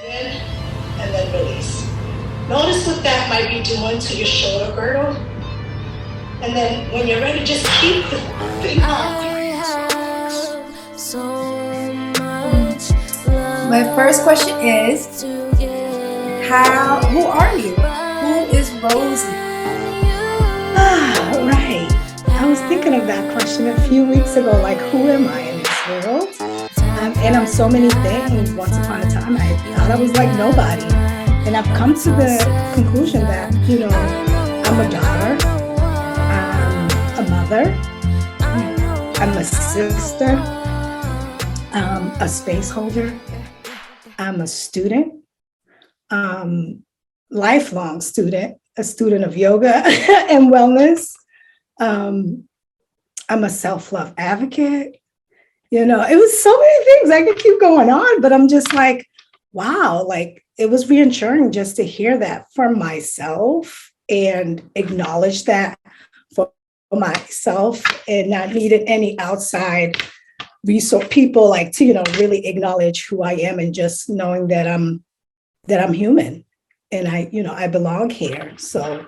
in and then release. Notice what that might be doing to your shoulder girdle. And then when you're ready, just keep the thing on. My first question is, who are you? Who is Rosie? Right. I was thinking of that question a few weeks ago, like, who am I in this world? And I'm so many things. Once upon a time, I thought I was like nobody. And I've come to the conclusion that, I'm a daughter, I'm a mother, I'm a sister, a space holder, I'm a student, lifelong student, a student of yoga and wellness. I'm a self-love advocate. It was so many things. I could keep going on, but I'm just like, wow, like it was reassuring just to hear that for myself and acknowledge that for myself and not needing any outside resource people like to, really acknowledge who I am and just knowing that I'm human and I belong here. So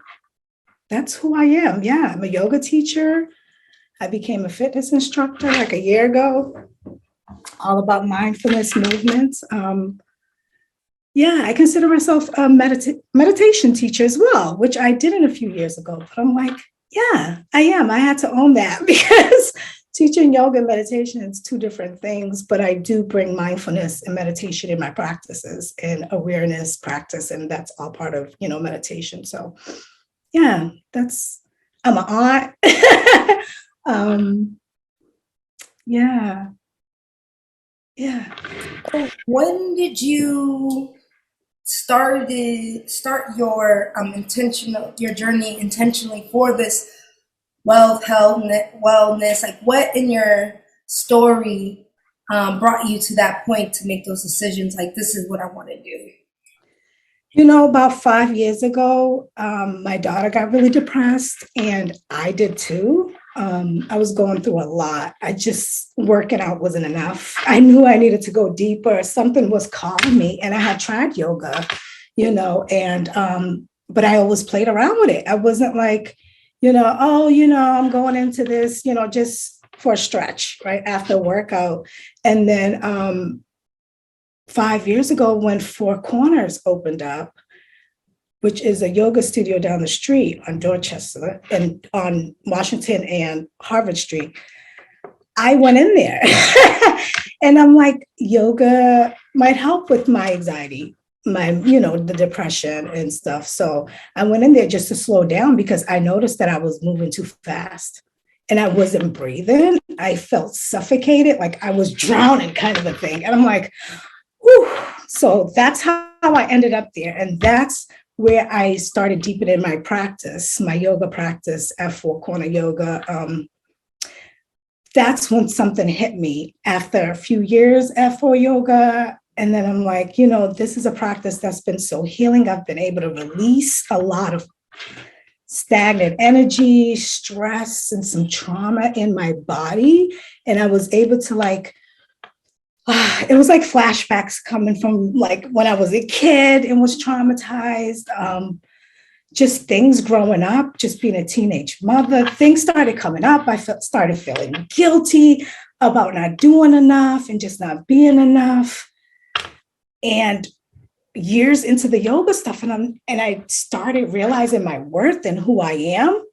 that's who I am. Yeah, I'm a yoga teacher. I became a fitness instructor like a year ago, all about mindfulness movements. I consider myself a meditation teacher as well, which I didn't a few years ago. But I'm like, yeah, I am. I had to own that because teaching yoga and meditation is two different things, but I do bring mindfulness and meditation in my practices and awareness practice, and that's all part of, meditation. So yeah, I'm an aunt. Yeah. When did you start your your journey intentionally for this health, wellness? Like, what in your story brought you to that point to make those decisions? Like, this is what I want to do. About 5 years ago, my daughter got really depressed and I did too. I was going through a lot. Working out wasn't enough. I knew I needed to go deeper. Something was calling me and I had tried yoga, but I always played around with it. I wasn't like, I'm going into this, just for a stretch, right after a workout. And then 5 years ago, when Four Corners opened up, which is a yoga studio down the street on Dorchester and on Washington and Harvard Street, I went in there and I'm like, yoga might help with my anxiety, the depression and stuff. So I went in there just to slow down because I noticed that I was moving too fast and I wasn't breathing. I felt suffocated, like I was drowning kind of a thing. And I'm like, whew. So that's how I ended up there. And that's where I started deepening my practice, my yoga practice at Four Corner Yoga. That's when something hit me after a few years at Four Yoga. And then I'm like, this is a practice that's been so healing. I've been able to release a lot of stagnant energy, stress, and some trauma in my body. And I was able to it was like flashbacks coming from like when I was a kid and was traumatized, just things growing up, just being a teenage mother, things started coming up. I started feeling guilty about not doing enough and just not being enough. And years into the yoga stuff, and I started realizing my worth and who I am.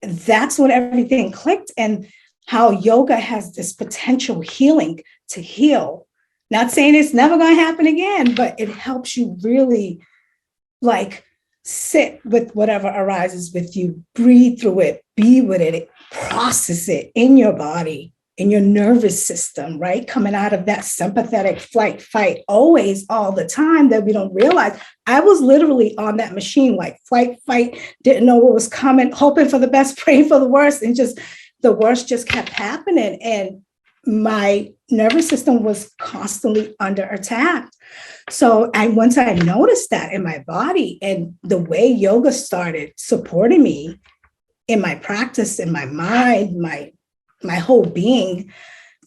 That's when everything clicked, and how yoga has this potential healing to heal. Not saying it's never going to happen again, but it helps you really sit with whatever arises with you, breathe through it, be with it, process it in your body, in your nervous system, right? Coming out of that sympathetic flight, fight, always, all the time, that we don't realize. I was literally on that machine, like flight, fight, didn't know what was coming, hoping for the best, praying for the worst, and just the worst just kept happening. And my nervous system was constantly under attack. So once I noticed that in my body and the way yoga started supporting me in my practice, in my mind, my whole being,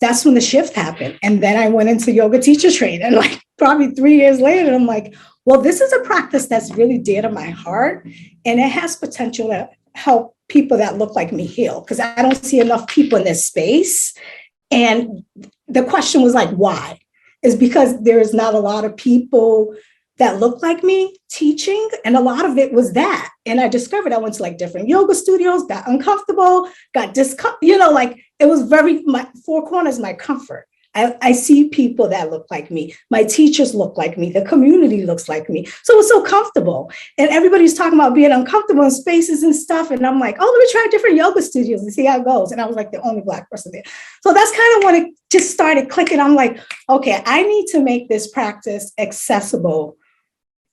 that's when the shift happened. And then I went into yoga teacher training. And like probably 3 years later, I'm like, well, this is a practice that's really dear to my heart. And it has potential to help people that look like me heal, because I don't see enough people in this space. And the question was like, why? Is because there is not a lot of people that look like me teaching. And a lot of it was that. And I discovered I went to like different yoga studios, got uncomfortable, got like it was my 4 corners, my comfort. I see people that look like me. My teachers look like me. The community looks like me. So it's so comfortable. And everybody's talking about being uncomfortable in spaces and stuff. And I'm like, oh, let me try different yoga studios and see how it goes. And I was like the only Black person there. So that's kind of when it just started clicking. I'm like, okay, I need to make this practice accessible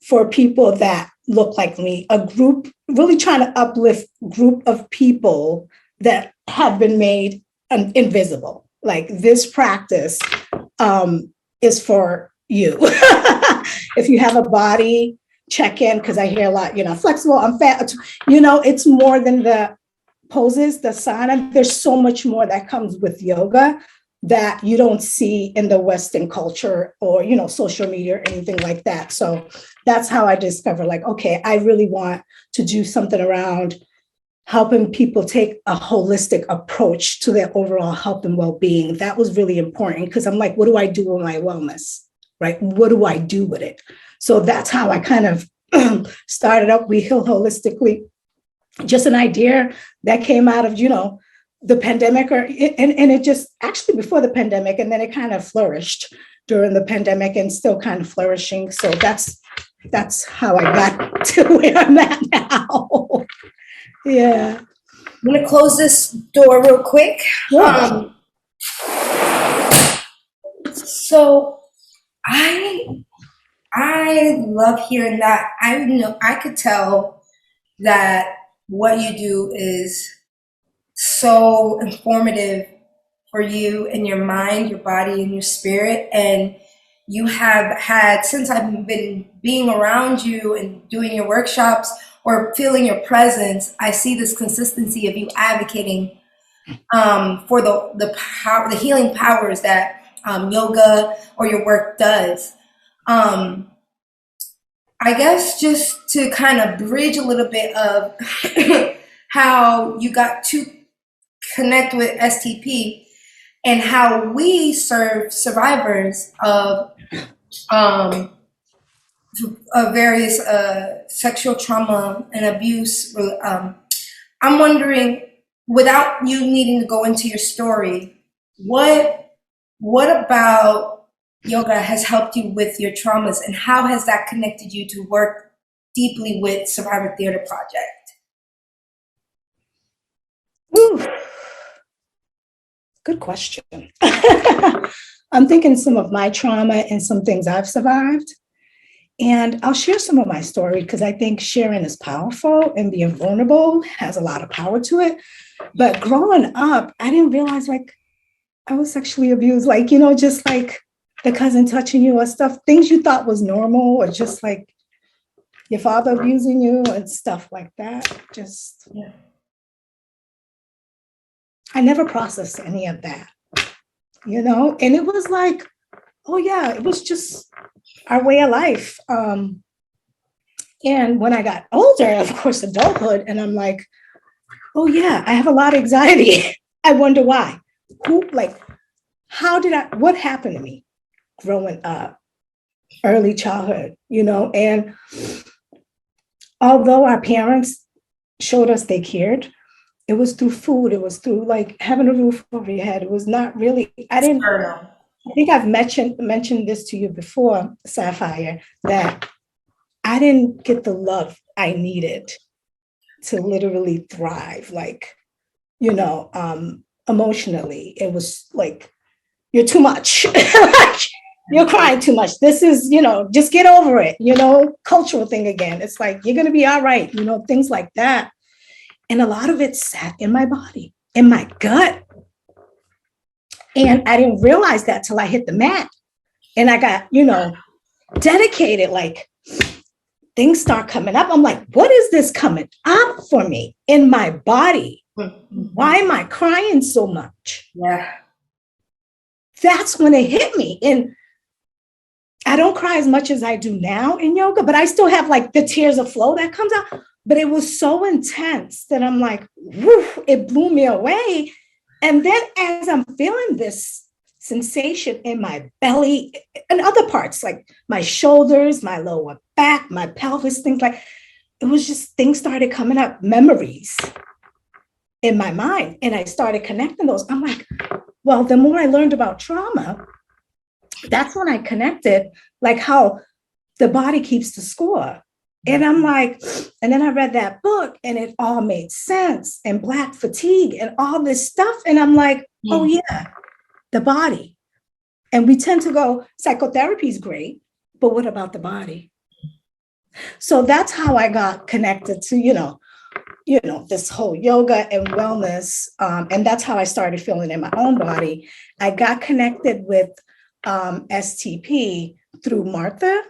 for people that look like me, a group, really trying to uplift group of people that have been made invisible. Like this practice is for you. If you have a body, check in, because I hear a lot, flexible, I'm fat. It's more than the poses, the asana. There's so much more that comes with yoga that you don't see in the Western culture or, social media or anything like that. So that's how I discovered, like, okay, I really want to do something around helping people take a holistic approach to their overall health and well-being. That was really important, because I'm like, what do I do with my wellness, right? What do I do with it? So that's how I kind of started up We Heal Holistically. Just an idea that came out of, the pandemic, and it just actually before the pandemic, and then it kind of flourished during the pandemic and still kind of flourishing. So that's how I got to where I'm at now. Yeah. I'm going to close this door real quick. Yeah. So I love hearing that. I could tell that what you do is so informative for you and your mind, your body, and your spirit. And you have had, since I've been being around you and doing your workshops or feeling your presence, I see this consistency of you advocating for the power, the healing powers that yoga or your work does. I guess just to kind of bridge a little bit of how you got to connect with STP and how we serve survivors of various sexual trauma and abuse. I'm wondering, without you needing to go into your story, what about yoga has helped you with your traumas, and how has that connected you to work deeply with Survivor Theater Project? Ooh, good question. I'm thinking some of my trauma and some things I've survived. And I'll share some of my story, because I think sharing is powerful and being vulnerable has a lot of power to it. But growing up, I didn't realize like I was sexually abused, like, just like the cousin touching you or stuff, things you thought was normal, or just like your father abusing you and stuff like that. Just, Yeah. I never processed any of that, and it was like, oh yeah, it was just our way of life. And when I got older, of course, adulthood, and I'm like, oh yeah, I have a lot of anxiety. I wonder why. What happened to me growing up, early childhood, and although our parents showed us they cared, it was through food. It was through like having a roof over your head. It was not really, I think I've mentioned this to you before, Saafyr, that I didn't get the love I needed to literally thrive. Like, emotionally, it was like, you're too much. You're crying too much. This is, just get over it, cultural thing again. It's like, you're going to be all right, things like that. And a lot of it sat in my body, in my gut. And I didn't realize that till I hit the mat. And I got, dedicated, like things start coming up. I'm like, what is this coming up for me in my body? Why am I crying so much? Yeah. that's when it hit me. And I don't cry as much as I do now in yoga, but I still have like the tears of flow that comes out. But it was so intense that I'm like, woof, it blew me away. And then as I'm feeling this sensation in my belly and other parts, like my shoulders, my lower back, my pelvis, things like, it was just things started coming up, memories in my mind. And I started connecting those. I'm like, well, the more I learned about trauma, that's when I connected, like how the body keeps the score. And I'm like, and then I read that book and it all made sense, and Black fatigue and all this stuff. And I'm like, oh yeah, the body. And we tend to go, psychotherapy is great, but what about the body? So that's how I got connected to, this whole yoga and wellness. And that's how I started feeling in my own body. I got connected with STP through Martha.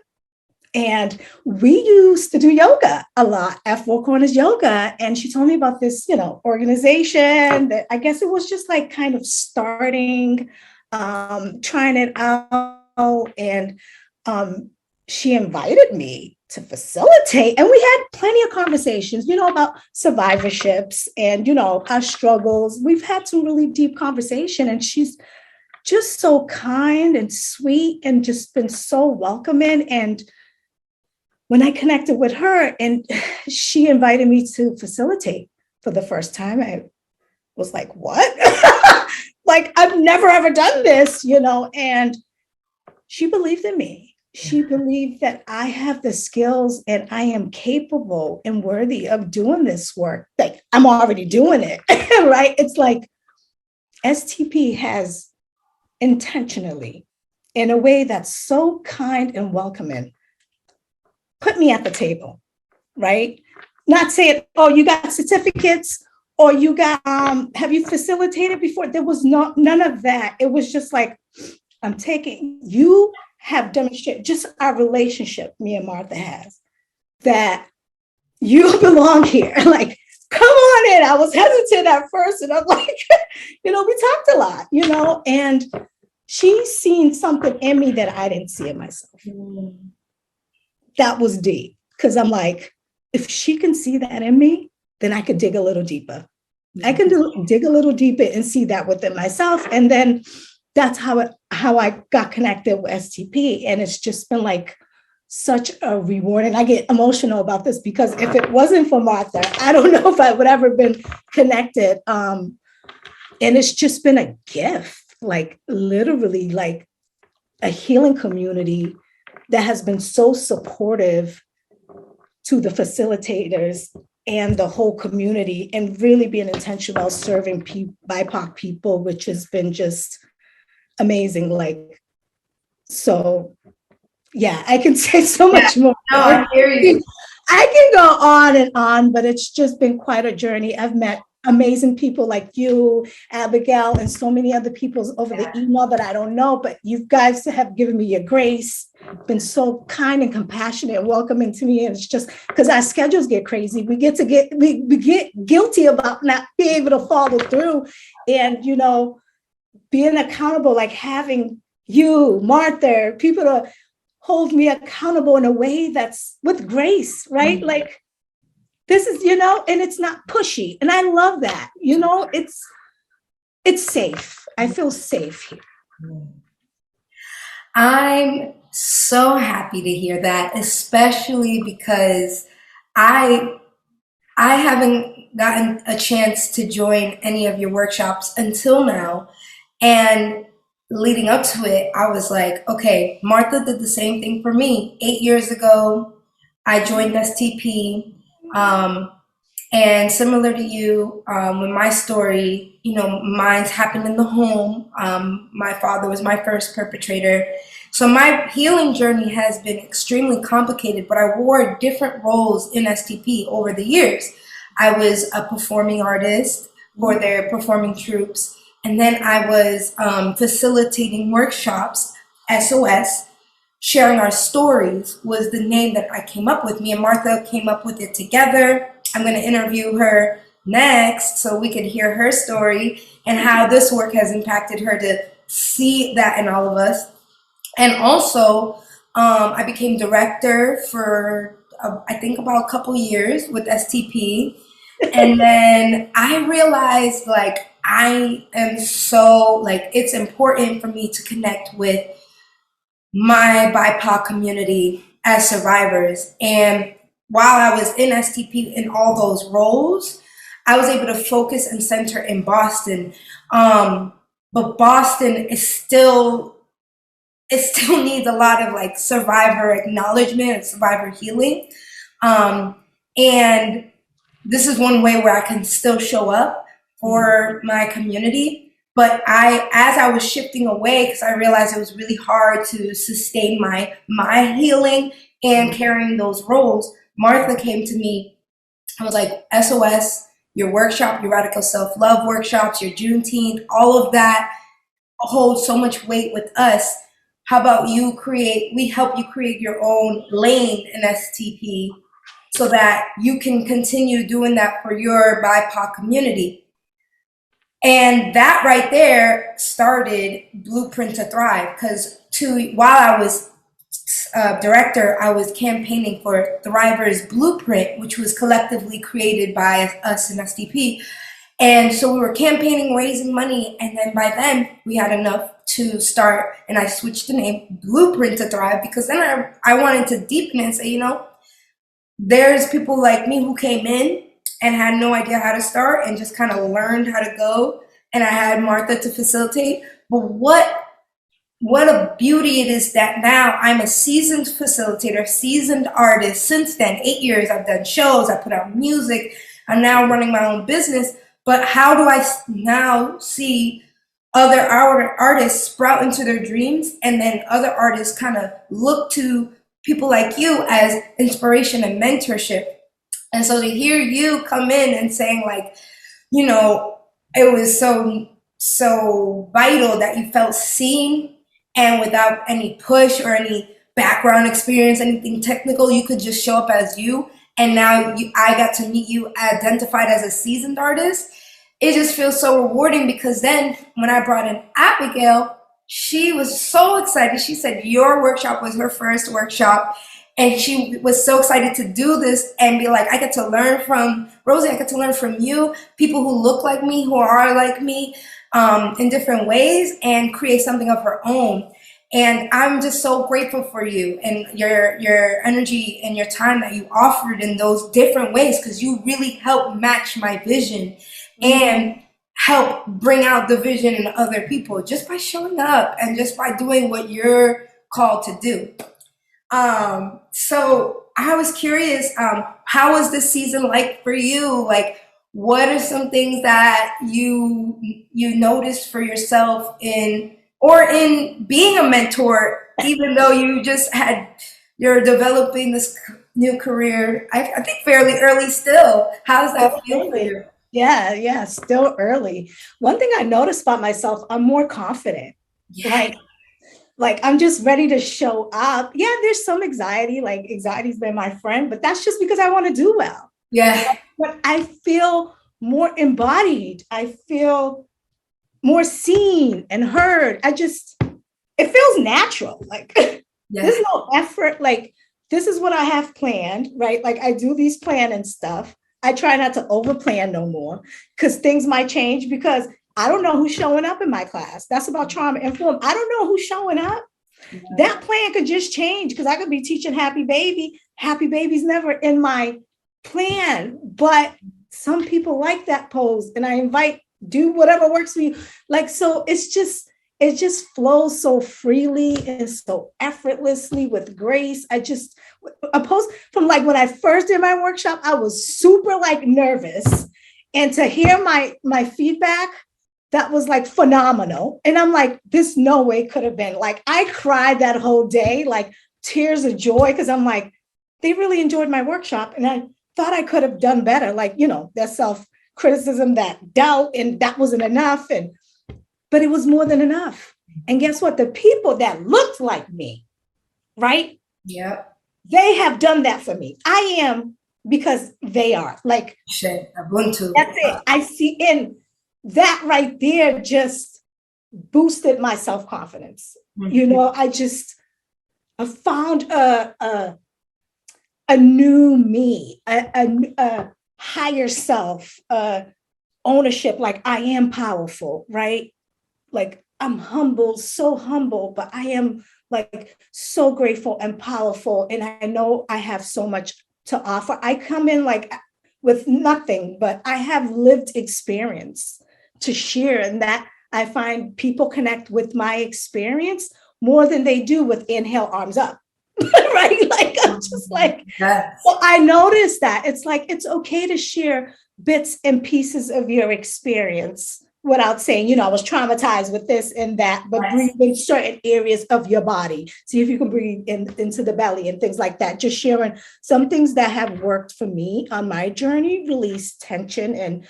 And we used to do yoga a lot at Four Corners Yoga. And she told me about this, organization that I guess it was just like kind of starting, trying it out. And she invited me to facilitate. And we had plenty of conversations, about survivorships and, our struggles. We've had some really deep conversation, and she's just so kind and sweet and just been so welcoming. And when I connected with her and she invited me to facilitate for the first time, I was like, what? Like, I've never ever done this, and she believed in me. She believed that I have the skills and I am capable and worthy of doing this work. Like, I'm already doing it, right? It's like STP has intentionally, in a way that's so kind and welcoming, put me at the table, right? Not saying, oh, you got certificates or you got, have you facilitated before? There was none of that. It was just like, you have demonstrated just our relationship, me and Martha has, that you belong here. Like, come on in. I was hesitant at first and I'm like, we talked a lot, and she's seen something in me that I didn't see in myself. That was deep, because I'm like, if she can see that in me, then I could dig a little deeper. I can dig a little deeper and see that within myself. And then that's how I got connected with STP. And it's just been like such a reward. And I get emotional about this because if it wasn't for Martha, I don't know if I would ever been connected. And it's just been a gift, like literally like a healing community that has been so supportive to the facilitators and the whole community, and really being intentional about serving BIPOC people, which has been just amazing. Like, so yeah, I can say so much more. No, I hear you. I can go on and on, but it's just been quite a journey. I've met amazing people like you, Abigail, and so many other people over the email that I don't know, but you guys have given me your grace, been so kind and compassionate and welcoming to me. And it's just because our schedules get crazy. We get guilty about not being able to follow through, and, being accountable, like having you, Martha, people to hold me accountable in a way that's with grace, right? Mm-hmm. Like, this is, and it's not pushy. And I love that, it's safe. I feel safe here. I'm so happy to hear that, especially because I haven't gotten a chance to join any of your workshops until now. And leading up to it, I was like, okay, Martha did the same thing for me. 8 years ago, I joined STP. And similar to you, with my story, mine's happened in the home. My father was my first perpetrator. So my healing journey has been extremely complicated, but I wore different roles in STP over the years. I was a performing artist for their performing troops. And then I was facilitating workshops, SOS. Sharing Our Stories was the name that I came up with. Me and Martha came up with it together. I'm going to interview her next so we could hear her story and how this work has impacted her to see that in all of us. And also, I became director for I think about a couple years with STP. And then I realized like I am so like it's important for me to connect with my BIPOC community as survivors. And while I was in STP in all those roles, I was able to focus and center in Boston. But Boston is still, it still needs a lot of like survivor acknowledgement and survivor healing. And this is one way where I can still show up for my community. But as I was shifting away, because I realized it was really hard to sustain my healing and carrying those roles, Martha came to me. I was like, SOS, your workshop, your radical self-love workshops, your Juneteenth, all of that holds so much weight with us. How about we help you create your own lane in STP so that you can continue doing that for your BIPOC community. And that right there started Blueprint to Thrive, because while I was director, I was campaigning for Thrivers Blueprint, which was collectively created by us in STP. And so we were campaigning, raising money, and then by then we had enough to start, and I switched the name Blueprint to Thrive, because then I wanted to deepen it and say, there's people like me who came in and had no idea how to start and just kind of learned how to go, and I had Martha to facilitate. But what a beauty it is that now I'm a seasoned facilitator, seasoned artist. Since then, 8 years, I've done shows, I put out music, I'm now running my own business. But how do I now see other artists sprout into their dreams, and then other artists kind of look to people like you as inspiration and mentorship? And so to hear you come in and saying like, it was so vital that you felt seen, and without any push or any background experience, anything technical, you could just show up as you. And now I got to meet you identified as a seasoned artist. It just feels so rewarding, because then when I brought in Abigail, she was so excited. She said your workshop was her first workshop, and she was so excited to do this and be like, I get to learn from Rosie, I get to learn from you, people who look like me, who are like me, in different ways, and create something of her own. And I'm just so grateful for you and your energy and your time that you offered in those different ways, because you really helped match my vision and help bring out the vision in other people just by showing up and just by doing what you're called to do. So I was curious, how was this season like for you? Like, what are some things that you noticed for yourself in being a mentor, even though you're developing this new career, I think fairly early still. How does that feel for you? Yeah, still early. One thing I noticed about myself, I'm more confident. Yeah. Like I'm just ready to show up. Yeah, there's some anxiety, like anxiety's been my friend, but that's just because I want to do well. Yeah. But I feel more embodied. I feel more seen and heard. It feels natural. Like there's no effort. Like this is what I have planned, right? Like I do these planning stuff. I try not to overplan no more, because things might change, because I don't know who's showing up in my class. That's about trauma informed. I don't know who's showing up. Yeah. That plan could just change, because I could be teaching Happy Baby. Happy Baby's never in my plan, but some people like that pose, and I invite, do whatever works for you. Like, so it just flows so freely and so effortlessly with grace. Opposed from like when I first did my workshop, I was super like nervous, and to hear my feedback, that was like phenomenal. And I'm like, this no way could have been. Like I cried that whole day, like tears of joy, because I'm like, they really enjoyed my workshop, and I thought I could have done better. Like, that self-criticism, that doubt, and that wasn't enough. But it was more than enough. And guess what? The people that looked like me, right? Yeah. They have done that for me. I am, because they are. Like, Ubuntu. That's it. I see in that right there, just boosted my self-confidence. You know, I found a new me, a higher self, ownership, like I am powerful, right? Like I'm humble, so humble, but I am like so grateful and powerful. And I know I have so much to offer. I come in like with nothing, but I have lived experience to share. And that I find people connect with my experience more than they do with inhale, arms up. Right? Like I'm just like, Yes. well, I noticed that it's like it's okay to share bits and pieces of your experience without saying, you know, I was traumatized with this and that, but Yes. breathe in certain areas of your body. See if you can breathe into the belly and things like that. Just sharing some things that have worked for me on my journey, release tension and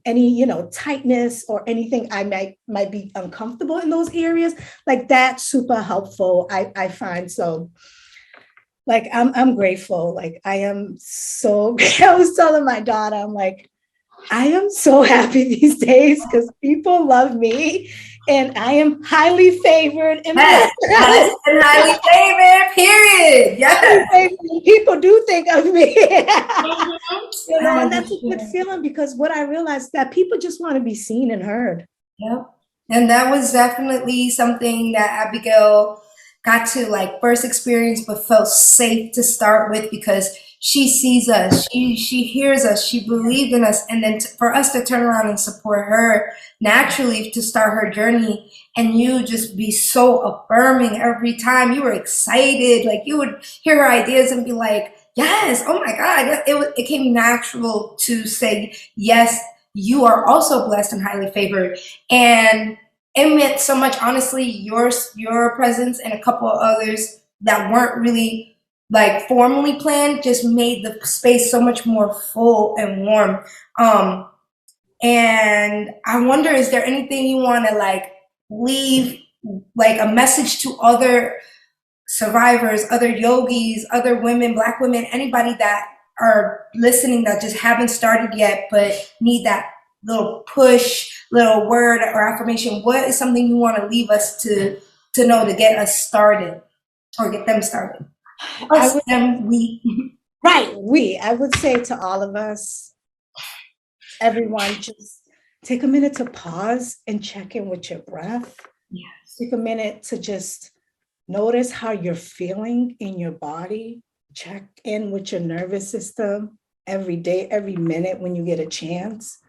any, you know, tightness or anything I might be uncomfortable in those areas. Like that's super helpful, I find. So like I'm grateful. Like I am so I was telling my daughter, I'm like, I am so happy these days because people love me and I am highly favored and Yes. blessed. And highly favored, period. Highly Yes. favored, and people do think of me. You know, and that's a good 100%. feeling because what I realized that people just want to be seen and heard. Yep. And that was definitely something that Abigail got to like first experience, but felt safe to start with because she sees us, she hears us, she believed in us, and then for us to turn around and support her naturally to start her journey, and you just be so affirming every time. You were excited, like you would hear her ideas and be like, "Yes, oh my God!" It came natural to say, "Yes, you are also blessed and highly favored." And it meant so much, honestly, your presence and a couple of others that weren't really like formally planned just made the space so much more full and warm. And I wonder, is there anything you want to like leave, like a message to other survivors, other yogis, other women, Black women, anybody that are listening that just haven't started yet but need that little push, little word or affirmation? What is something you want to leave us to know to get us started or get them started? I Us, would, them, we. right, I would say to all of us, everyone, just take a minute to pause and check in with your breath. Yes. Take a minute to just notice how you're feeling in your body. Check in with your nervous system every day, every minute when you get a chance.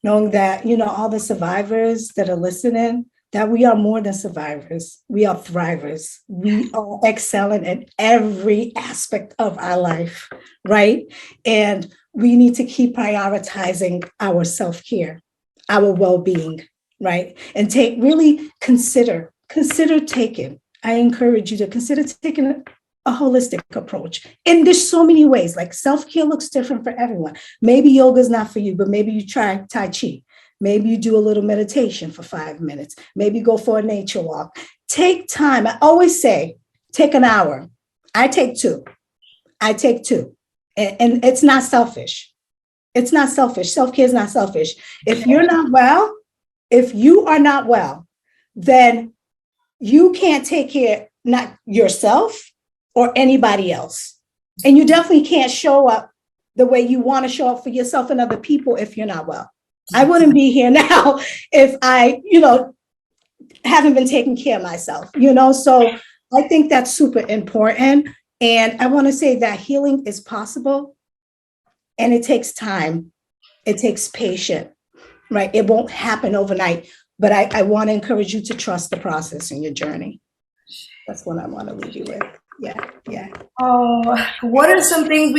Knowing that, you know, all the survivors that are listening, that we are more than survivors. We are thrivers. We are excelling in every aspect of our life, right? And we need to keep prioritizing our self-care, our well-being, right? And consider taking. I encourage you to consider taking a holistic approach. And there's so many ways, like self-care looks different for everyone. Maybe yoga is not for you, but maybe you try Tai Chi. Maybe you do a little meditation for 5 minutes. Maybe go for a nature walk. Take time. I always say, take an hour. I take two. And it's not selfish. It's not selfish. Self-care is not selfish. If you are not well, then you can't take care, not yourself or anybody else. And you definitely can't show up the way you want to show up for yourself and other people if you're not well. I wouldn't be here now if I, haven't been taking care of myself, So I think that's super important. And I want to say that healing is possible and it takes time. It takes patience, right? It won't happen overnight, but I want to encourage you to trust the process in your journey. That's what I want to leave you with. Yeah. Oh, what are some things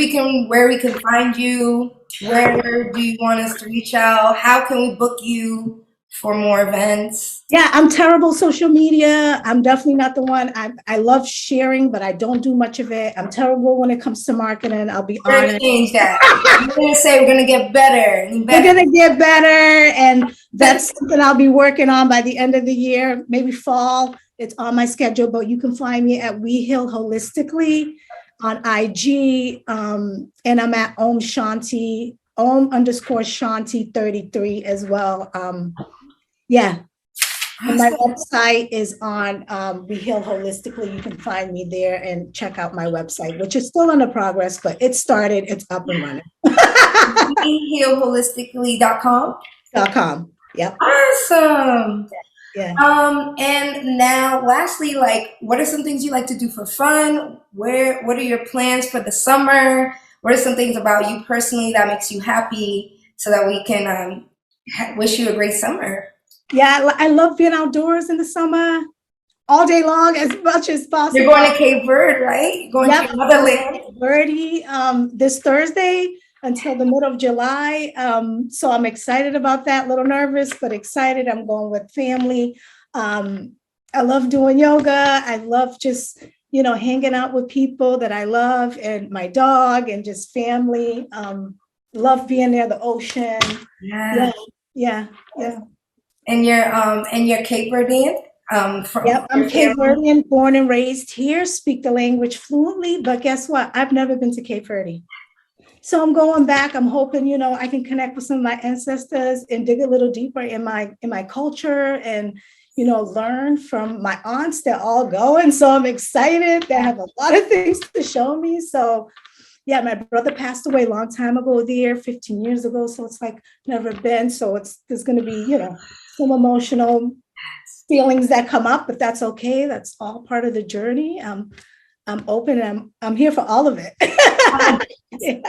where we can find you? Where do you want us to reach out? How can we book you for more events? Yeah, I'm terrible social media. I'm definitely not the one. I love sharing, but I don't do much of it. I'm terrible when it comes to marketing. I'll be We're gonna honest. change that. We're gonna say we're gonna get better and We're better. going to get better. And that's something I'll be working on by the end of the year, maybe fall. It's on my schedule, but you can find me at We Heal Holistically on IG. And I'm at Om_Shanti 33 as well. Yeah. And my Awesome. website is on We Heal Holistically. You can find me there and check out my website, which is still under progress, but it started, it's up and running. BeHealHolistically.com. .com. Yep. Awesome. Yeah. And now lastly, like, what are some things you like to do for fun? What are your plans for the summer? What are some things about you personally that makes you happy so that we can wish you a great summer? Yeah, I love being outdoors in the summer all day long as much as possible. You're going to Cape Verde, right? You're going to your motherland. Verde this Thursday until the middle of July. So I'm excited about that, a little nervous, but excited. I'm going with family. I love doing yoga. I love just, hanging out with people that I love and my dog and just family. Love being near the ocean. Yeah. And you're Cape Verdean? Yep, I'm Cape Verdean, born and raised here, speak the language fluently, but guess what? I've never been to Cape Verde. So I'm going back. I'm hoping, I can connect with some of my ancestors and dig a little deeper in my culture and, learn from my aunts. They're all going. So I'm excited. They have a lot of things to show me. So yeah, my brother passed away a long time ago there, 15 years ago. So it's like never been. So there's going to be, some emotional feelings that come up, but that's okay. That's all part of the journey. I'm open and I'm here for all of it. Yeah.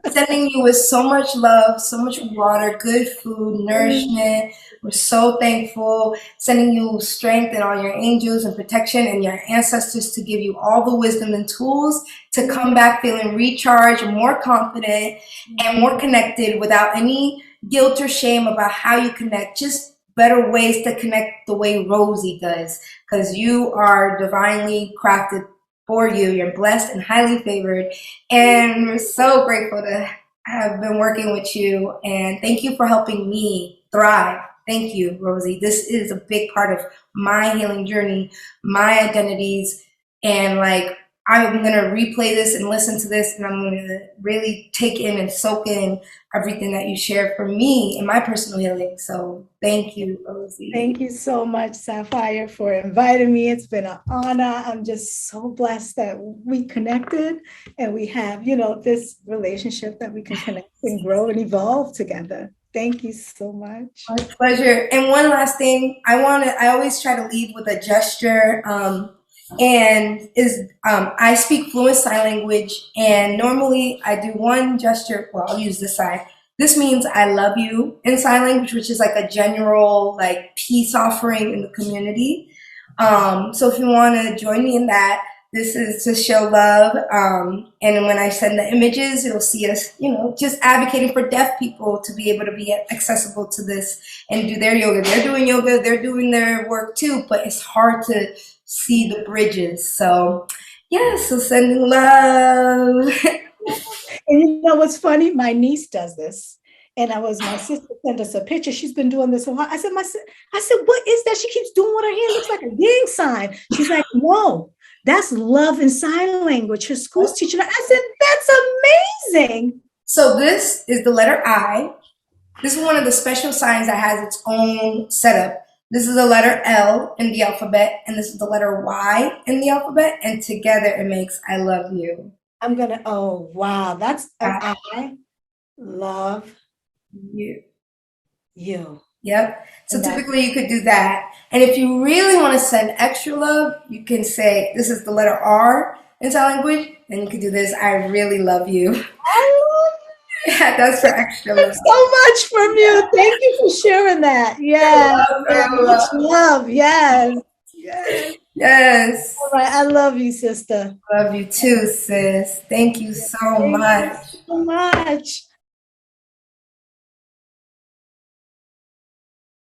Sending you with so much love, so much water, good food, nourishment. We're so thankful. Sending you strength and all your angels and protection and your ancestors to give you all the wisdom and tools to come back feeling recharged, more confident, and more connected without any guilt or shame about how you connect. Just better ways to connect the way Rosie does, because you are divinely crafted for you. You're blessed and highly favored, and we're so grateful to have been working with you, and thank you for helping me thrive. Thank you, Rosie. This is a big part of my healing journey, my identities, and like I'm going to replay this and listen to this, and I'm going to really take in and soak in everything that you shared for me in my personal healing. So thank you, Rosie. Thank you so much, Saafyr, for inviting me. It's been an honor. I'm just so blessed that we connected and we have, this relationship that we can connect and grow and evolve together. Thank you so much. My pleasure. And one last thing, I always try to leave with a gesture. I speak fluent sign language, and normally I do one gesture. Well, I'll use this side. This means I love you in sign language, which is like a general like peace offering in the community. So if you want to join me in that, this is to show love. And when I send the images, it'll see us, just advocating for deaf people to be able to be accessible to this and do their yoga. They're doing yoga, they're doing their work too, but it's hard to see the bridges. So yeah, so sending love. And you know what's funny? My niece does this. And my sister sent us a picture. She's been doing this a while. I said, what is that? She keeps doing what her hand looks like a gang sign. She's like, no, that's love in sign language. Her school's teaching her. I said, that's amazing. So this is the letter I. This is one of the special signs that has its own setup. This is the letter L in the alphabet, and this is the letter Y in the alphabet, and together it makes I love you. Oh, wow. That's I love you. Yep. So typically you could do that. And if you really want to send extra love, you can say, this is the letter R in sign language, and you can do this, I really love you. I love you. Yeah, that's for extra love. So much from you. Thank you for sharing that. Yeah. Much love. Yes. Yes. All right. I love you, sister. Love you too, sis. Thank you so much. So much.